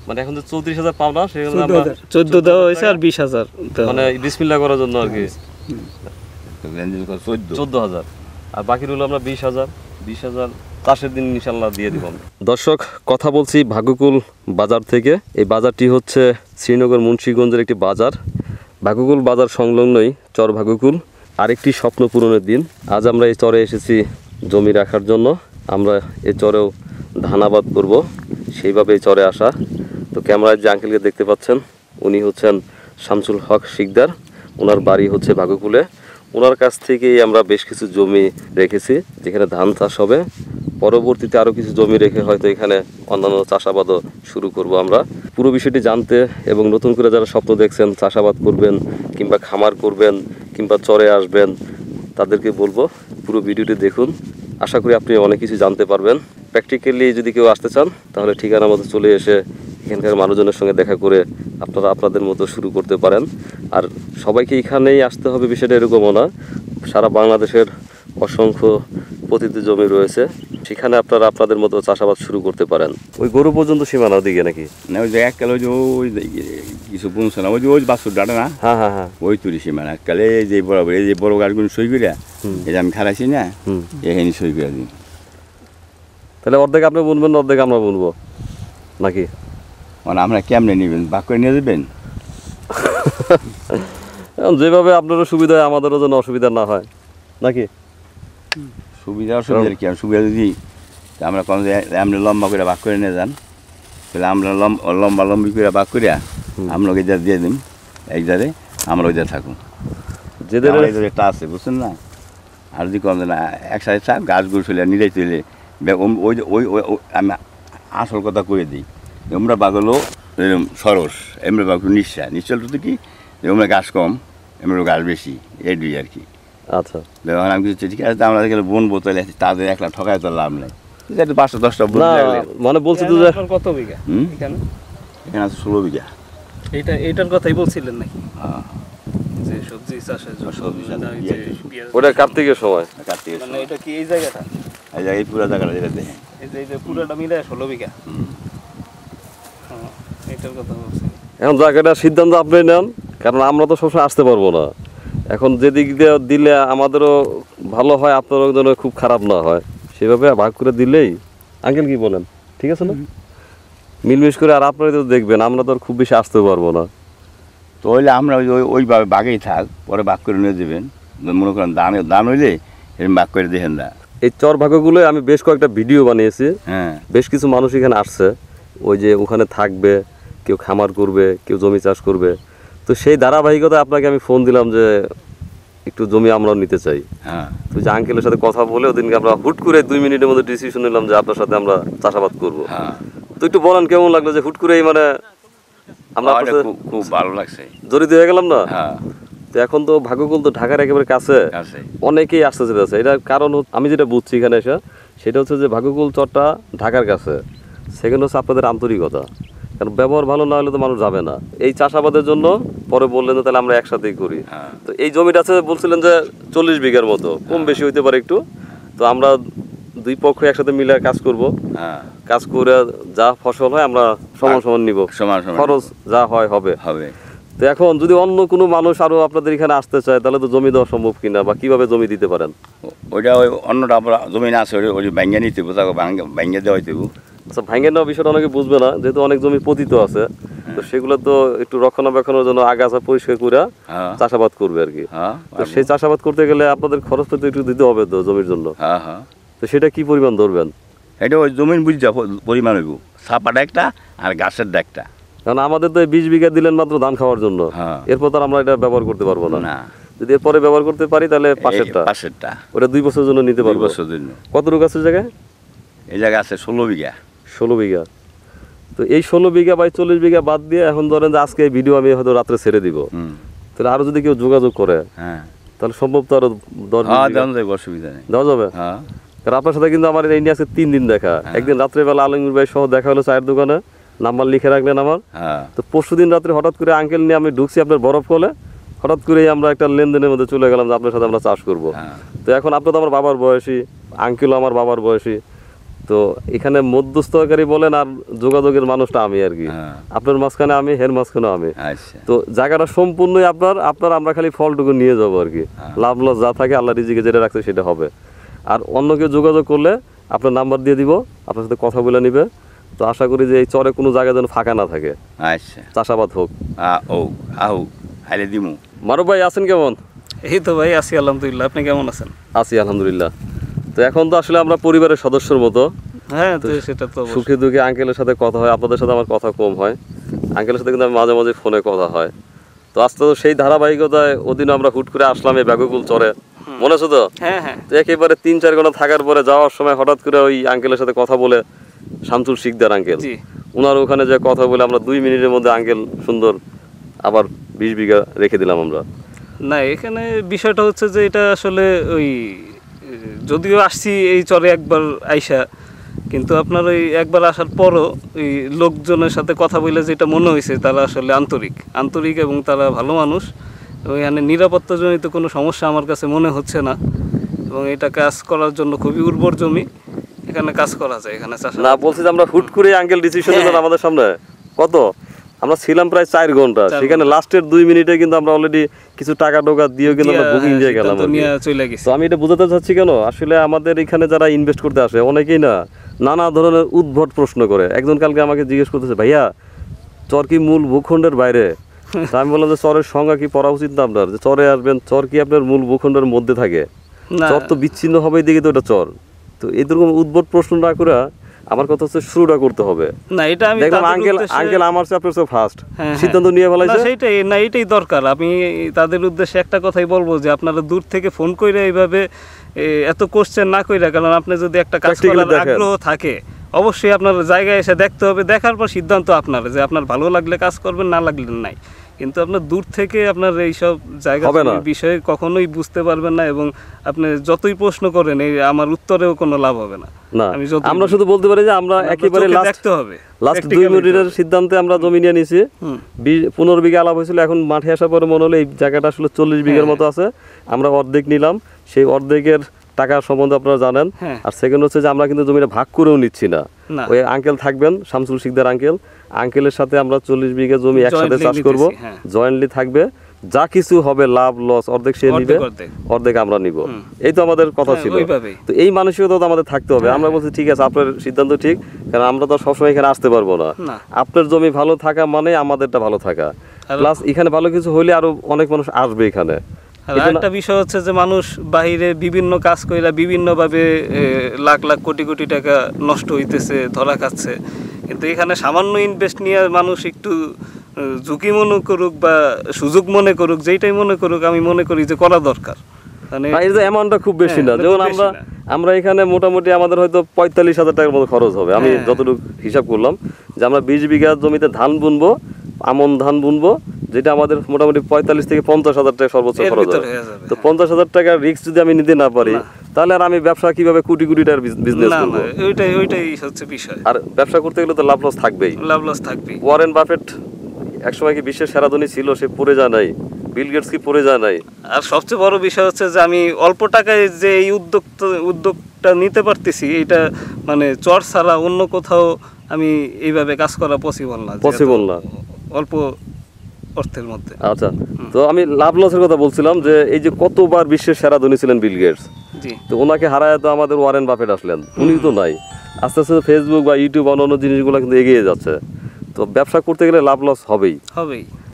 মানে এখন তো 34,000 পাওনা, সেখানে আমরা 14 দেওয়া হয়েছে আর 20,000 মানে বিসমিল্লাহ করার জন্য আর কি 14,000, আর বাকি রইল আমরা 20,000 চাষের দিন ইনশাল্লাহ দিয়ে দিব। দর্শক, কথা বলছি ভাগ্যকুল বাজার থেকে। এই বাজারটি হচ্ছে শ্রীনগর মুন্সিগঞ্জের একটি বাজার। ভাগ্যকুল বাজার সংলগ্নই চর ভাগ্যকুল। আরেকটি স্বপ্ন পূরণের দিন। আজ আমরা এই চরে এসেছি জমি রাখার জন্য। আমরা এই চরেও ধান আবাদ করব, সেইভাবে এই চরে আসা। তো ক্যামেরায় যে আঙ্কেলকে দেখতে পাচ্ছেন, উনি হচ্ছেন শামসুল হক শিকদার। ওনার বাড়ি হচ্ছে ভাগ্যকুলে। ওনার কাছ থেকেই আমরা বেশ কিছু জমি রেখেছি যেখানে ধান চাষ হবে। পরবর্তীতে আরও কিছু জমি রেখে হয়তো এখানে অন্যান্য চাষাবাদও শুরু করব আমরা। পুরো বিষয়টি জানতে এবং নতুন করে যারা স্বপ্ন দেখছেন চাষাবাদ করবেন কিংবা খামার করবেন কিংবা চরে আসবেন, তাদেরকে বলবো পুরো ভিডিওটি দেখুন। আশা করি আপনি অনেক কিছু জানতে পারবেন। প্র্যাকটিক্যালি যদি কেউ আসতে চান তাহলে ঠিকানা মতো চলে এসে এখানকার মানুষজনের সঙ্গে দেখা করে আপনারা আপনাদের মতো শুরু করতে পারেন। আর সবাইকে এখানেই আসতে হবে বিষয়টা এরকমও না। সারা বাংলাদেশের অসংখ্য পতিত জমি রয়েছে, সেখানে আপনারা আপনাদের মতো চাষাবাদ শুরু করতে পারেন। ওই গরু পর্যন্ত সীমানা দিকে নাকি না, ওই যে এককালে ওই কিছু বুনছে না, ওই বাছুর ডাটা না, হ্যাঁ হ্যাঁ হ্যাঁ, ওই তুলি সীমানা এককালে এই যে বরাবর এই যে বড় গাছগুলো সই করিয়া এই যে আমি খারাইছি না, এখানে সই করে দিন। তাহলে অর্ধেক আপনি বুনবেন, অর্ধেক আমরা বুনবো নাকি? মানে আমরা কেমনে নেবেন, বাক করে নিয়ে যাবেন? যেভাবে আপনারও সুবিধা হয় আমাদেরও যেন অসুবিধা না হয় নাকি? সুবিধা অসুবিধার কি, সুবিধা যদি আমরা কোনো আপনি লম্বা করে বাক করে নিয়ে যান, তাহলে আমরা লম্বা লম্বি করে বাক করিয়া আমরা ওই জায়গা দিয়ে দিন, এক জায়গায় আমরা ওই জায়গায় থাকুন। যেদের একটা আছে বুঝছেন না, আর যদি কম না একসাথে থাক গাছগুলো চলে নিরাই চলে ওই ওই আমি আসল কথা করে দিই। আমরা বাঘ হলো এরকম সরস, এমরা বাঘ নিশ্চল তো কি আমরা গাছ কম, আমরা গাছ বেশি, এই দুই আর কি। আচ্ছা, দেখুন আমি কিছু ঠিক আছে, আমরা গেলে বোন বোতলে তাদের একলা ঠকায় তো লাভ নেই। 5-10টা বোন মানে বলছি তো কত বিঘা এখানে? এখানে আছে 16 বিঘা। এইটার কথাই বলছিলেন নাকি? হ্যাঁ, যে সবজি চাষের সবজি ওটা কার্তিকের সময়। মানে এটা কি এই জায়গাটা? এই জায়গায় পুরো জায়গাটা যেটা দেখেন, এই যে পুরোটা মিলে 16 বিঘা। এটার কথা বলছি। এখন জায়গাটা সিদ্ধান্ত আপনি নেন, কারণ আমরা তো সবসময় আসতে পারবো না। এখন যেদিক দিয়ে দিলে আমাদেরও ভালো হয়, আপনারও যেন খুব খারাপ না হয়, সেভাবে ভাগ করে দিলেই। আঙ্কেল কি বলেন, ঠিক আছে না? মিলমিশ করে। আর আপনারা তো দেখবেন আমরা তো আর খুব বেশি আসতে পারবো না, তো হইলে আমরা ওইভাবে বাঘেই থাক, পরে বাঘ করে নিয়ে দেবেন। মনে করেন দান হইলে এরকম বাঘ করে দেখেন না। এই চর ভাগ্যগুলো আমি বেশ কয়েকটা ভিডিও বানিয়েছি। হ্যাঁ, বেশ কিছু মানুষ এখানে আসছে, ওই যে ওখানে থাকবে, কেউ খামার করবে, কেউ জমি চাষ করবে। তো সেই ধারাবাহিকতায় আপনাকে আমি ফোন দিলাম যে একটু জমি আমরাও নিতে চাই। হ্যাঁ, তো যে আঙ্কেলের সাথে কথা বলে ওদিনকে আমরা হুট করে 2 মিনিটের মধ্যে ডিসিশন নিলাম যে আপনার সাথে আমরা চাষাবাদ করবো। হ্যাঁ, তো একটু বলেন কেমন লাগলো যে হুট করেই মানে আমরা খুব ভালো লাগছে, জড়িত হয়ে গেলাম না? হ্যাঁ। তো এখন তো ভাগ্যকুল তো ঢাকার একেবারে কাছে, অনেকেই আসতে চাইছে। এটার কারণ আমি যেটা বুঝছি এখানে এসে, সেটা হচ্ছে যে ভাগ্যকুল চরটা ঢাকার কাছে। সেখানে হচ্ছে আপনাদের আন্তরিকতা, কারণ ব্যবহার ভালো না হলে তো মানুষ যাবে না। এই চাষাবাদের জন্য পরে বললেন যে তাহলে আমরা একসাথেই করি। তো এই জমিটা আছে বলছিলেন যে 40 বিঘার মতো, কম বেশি হইতে পারে একটু। তো আমরা দুই পক্ষ একসাথে মিলে কাজ করব, কাজ করে যা ফসল হয় আমরা সমান সমান নিব, খরচ যা হয় হবে। তো এখন যদি অন্য কোনো মানুষ আরো আপনাদের এখানে আসতে চায় তাহলে তো জমি দেওয়া সম্ভব কিনা, বা কিভাবে জমি দিতে পারেন? ওইটা ওই অন্যটা জমি না আছে, ওই ভাঙ্গা নিতে ভাঙ্গা দেওয়া হইতে। আচ্ছা, ভাঙ্গে নেওয়া বিষয়টা অনেকে বুঝবে না, যেহেতু অনেক জমি পতিত আছে। তো সেগুলো তো একটু রক্ষণাবেক্ষণের জন্য আগাছা পরিষ্কার করে চাষাবাদ করবে আর কি। তো সেই চাষাবাদ করতে গেলে আপনাদের খরচ তো একটু দিতে হবে তো জমির জন্য। তো সেটা কি পরিমাণ ধরবেন? এটা ওই জমির বুঝ পরিমাণ হইব, সাপাটা একটা আর গাছের একটা। কারণ আমাদের তো 20 বিঘা দিলেন মাত্র ধান খাওয়ার জন্য, এরপর তো আমরা এটা ব্যবহার করতে পারবো না। যদি এরপরে ব্যবহার করতে পারি তাহলে পাশেরটা ওটা 2 বছরের জন্য নিতে পারবো। কতটুকু আছে জায়গায়? এই জায়গা আছে 16 বিঘা। 16 বিঘা। তো এই 16 বিঘা বাই 40 বিঘা বাদ দিয়ে এখন ধরেন যে আজকে এই ভিডিও আমি হয়তো রাত্রে ছেড়ে দিব, তাহলে আরো যদি কেউ যোগাযোগ করে তাহলে সম্ভব তো আরো অসুবিধা নেই, দেওয়া যাবে। কারণ আপনার সাথে কিন্তু আমার এই নিয়ে আজকে 3 দিন দেখা। একদিন রাত্রেবেলা আলমগীর ভাই সহ দেখা হলো চায়ের দোকানে, নাম্বার লিখে রাখলেন আমার। তো পরশুদিন রাত্রে হঠাৎ করে আঙ্কেল নিয়ে আমি ঢুকছি আপনার বরফ কলে, হঠাৎ করেই আমরা একটা লেনদেনের মধ্যে চলে গেলাম যে আপনার সাথে আমরা চাষ করবো। তো এখন আপনি তো আমার বাবার বয়সী, আঙ্কেলও আমার বাবার বয়সী। তো তো এখানে মধ্যস্থকারী বলেন আর যোগাযোগের মানুষটা আমি আর কি। হ্যাঁ। আপনার মাঝখানে আমি, হের মাঝখানে আমি। আচ্ছা তো জায়গাটা সম্পূর্ণই আপনার আমরা খালি ফলটুকু নিয়ে যাবো আর কি। লাভ লস যা থাকে আল্লাহ রিজিকে যেটা রাখছে সেটা হবে। আর অন্য কেউ যোগাযোগ করলে আপনার নাম্বার দিয়ে দিব, আপনার সাথে কথা বলে নিবে। তো আশা করি যে এই চরে কোনো জায়গা যেন ফাঁকা না থাকে, আচ্ছা চাষাবাদ হোক। আহো হাইলে দিমু। মারুফ ভাই আছেন কেমন? এই তো ভাই আছি আলহামদুলিল্লাহ, আপনি কেমন আছেন? আছি আলহামদুলিল্লাহ। তো এখন তো আসলে আমরা পরিবারের সদস্যর মতো, হ্যাঁ তো সেটা তো অবশ্যই। সুখে দুঃখে আঙ্কেলের সাথে কথা হয়, আপনাদের সাথে আমার কথা কম হয়। আঙ্কেলের সাথে কিন্তু আমি মাঝে মাঝে ফোনে কথা হয়। তো আজকে তো সেই ধারাবাহিকতায় ওদিনও আমরা হুট করে আসলাম এই ব্যাগকুল চরে, মনে আছে তো? হ্যাঁ হ্যাঁ তো একেবারে 3-4 ঘন্টা থাকার পরে যাওয়ার সময় হঠাৎ করে ওই আঙ্কেলের সাথে কথা বলে, শামসুল শিকদার আঙ্কেল, জি ওনার ওখানে যে কথা বলে আমরা 2 মিনিটের মধ্যে আঙ্কেল সুন্দর আবার 20 বিঘা রেখে দিলাম আমরা। না এখানে বিষয়টা হচ্ছে যে এটা আসলে ওই যদিও আসছি এই চরে একবার আইসা, কিন্তু আপনার ওই একবার আসার পরও ওই লোকজনের সাথে কথা বলে যেটা মনে হয়েছে তারা আসলে আন্তরিক এবং তারা ভালো মানুষ। এবং এখানে নিরাপত্তাজনিত কোনো সমস্যা আমার কাছে মনে হচ্ছে না, এবং এটা কাজ করার জন্য খুবই উর্বর জমি, এখানে কাজ করা যায়, এখানে চাষ। না বলছি যে আমরা হুট করে আঙ্কেল ডিসিশন নিলাম আমাদের সামনে, কত আমরা ছিলাম প্রায় 4 ঘন্টা, সেখানে লাস্টের 2 মিনিটে কিন্তু আমরা অলরেডি কিছু টাকা টোকা দিয়েও কিন্তু আমরা বুকিং দিয়ে গেলাম আর কি। চলে গেছে। তো আমি এটা বোঝাতে চাচ্ছি কেন, আসলে আমাদের এখানে যারা ইনভেস্ট করতে আসে অনেকেই না নানা ধরনের উদ্ভট প্রশ্ন করে। একজন কালকে আমাকে জিজ্ঞেস করতেছে, ভাইয়া চর কি মূল ভূখণ্ডের বাইরে? তা আমি বললাম যে চরের সংজ্ঞা কি পড়া উচিত না আপনার, যে চরে আসবেন, চর কি আপনার মূল ভূখণ্ডের মধ্যে থাকে? না চর তো বিচ্ছিন্ন হবেই, দেখি তো ওটা চর। তো এরকম উদ্ভট প্রশ্ন না করে আমার কথা হচ্ছে শুরুটা করতে হবে। না এটা আমি দেখলাম তাদের আঙ্কেল উদ্দেশ্যে- আমার চেয়ে আপনার চেয়ে ফার্স্ট হ্যাঁ, সিদ্ধান্ত নিয়ে না ফেলাইছে। সেইটাই, না এটাই দরকার। আমি তাদের উদ্দেশ্যে একটা কথাই বলবো যে আপনারা দূর থেকে ফোন কইরা এইভাবে এত কোশ্চেন না কইরা, কারণ আপনি যদি একটা কাজ Practically করার দেখেন। আগ্রহ থাকে অবশ্যই আপনার জায়গায় এসে দেখতে হবে, দেখার পর সিদ্ধান্ত আপনার, যে আপনার ভালো লাগলে কাজ করবেন, না লাগলে নাই। কিন্তু আপনার দূর থেকে আপনার এইসব জায়গা হবে না। বিষয়ে কখনোই বুঝতে পারবেন না, এবং আপনি যতই প্রশ্ন করেন এই আমার উত্তরেও কোনো লাভ হবে না। না আমি যতই আমরা শুধু বলতে পারি যে আমরা আপনার একেবারে চোখে লাস্ট দেখতে হবে, 2 practically মিনিটের দেখতে হবে। সিদ্ধান্তে আমরা জমি নিয়ে নিয়েছি। হুম। 15 বিঘা আলাপ হয়েছিল, এখন মাঠে আসার পরে মনে হলো এই জায়গাটা আসলে 40 বিঘার মতো আছে, আমরা অর্ধেক নিলাম। সেই অর্ধেকের টাকা সম্বন্ধে আপনারা জানেন। হ্যাঁ। আর সেকেন্ড হচ্ছে যে আমরা কিন্তু জমিটা ভাগ করেও নিচ্ছি না। না। ওই আঙ্কেল থাকবেন, শামসুল শিকদার আঙ্কেলের সাথে আমরা 40 বিঘা জমি একসাথে Jointly চাষ করব, নিতেছি, হ্যাঁ। জয়েন্টলি থাকবে। যা কিছু হবে লাভ লস অর্ধেক সে নিবে, অর্ধেক। অর্ধেক আমরা নিব। এই তো আমাদের কথা হ্যাঁ, ছিল। ওইভাবেই। তো এই মানসিকতা তো আমাদের থাকতে হবে। আমরা বলছি ঠিক আছে, আপনার সিদ্ধান্ত ঠিক, কারণ আমরা তো সবসময় এখানে আসতে পারবো না। না। আপনার জমি ভালো থাকা মানে আমাদেরটা ভালো থাকা, প্লাস এখানে ভালো কিছু হলে আরো অনেক মানুষ আসবে এখানে। আর একটা বিষয় হচ্ছে যে মানুষ বাহিরে বিভিন্ন কাজ কইরা বিভিন্নভাবে লাখ লাখ কোটি কোটি টাকা নষ্ট হইতেছে, ধরা খাচ্ছে। কিন্তু এখানে সামান্য ইনভেস্ট নিয়ে মানুষ একটু ঝুঁকি মনে করুক বা সুযোগ মনে করুক, যেইটাই মনে করুক, আমি মনে করি যে করা দরকার। মানে না, এর যে অ্যামাউন্টটা খুব বেশি না। হ্যাঁ, যেমন খুব বেশি না। আমরা এখানে মোটামুটি আমাদের হয়তো 45,000 টাকার মতো খরচ হবে। আমি হ্যাঁ। যতটুকু হিসাব করলাম যে আমরা 20 বিঘা জমিতে ধান বুনবো, আমন ধান বুনবো, যেটা আমাদের মোটামুটি 45 থেকে 50,000 টাকা সর্বোচ্চ এর খরচ ভিতরে হবে। হয়ে যাবে, তো হ্যাঁ। 50,000 টাকার রিস্ক যদি আমি নিতে না পারি, তাহলে আর আমি ব্যবসা কিভাবে কোটি কোটি টাকার বিজনেস না করবো? না, ওইটাই হচ্ছে বিষয়। আর ব্যবসা করতে গেলে তো লাভ লস থাকবেই। লাভ লস থাকবেই। ওয়ারেন বাফেট একসময় কি বিশ্বের সেরা ধনী ছিল, সে পড়ে যায় নাই? বিল গেটস কি পড়ে যায় নাই? আর সবচেয়ে বড় বিষয় হচ্ছে যে আমি অল্প টাকায় যে এই উদ্যোগটা নিতে পারতেছি, এটা মানে চর ছাড়া অন্য কোথাও আমি এইভাবে কাজ করা পসিবল না। Possible না। অল্প অর্থের মধ্যে। আচ্ছা, তো আমি লাভ লসের কথা বলছিলাম যে এই যে কতবার বিশ্বের সেরা ধনী ছিলেন বিল গেটস, জি তো ওনাকে হারায় তো আমাদের ওয়ারেন বাফেট আসলেন, উনি তো নাই। আস্তে আস্তে ফেসবুক বা ইউটিউব অন্যান্য জিনিসগুলো কিন্তু এগিয়ে যাচ্ছে। তো ব্যবসা করতে গেলে লাভ লস হবেই। হবেই।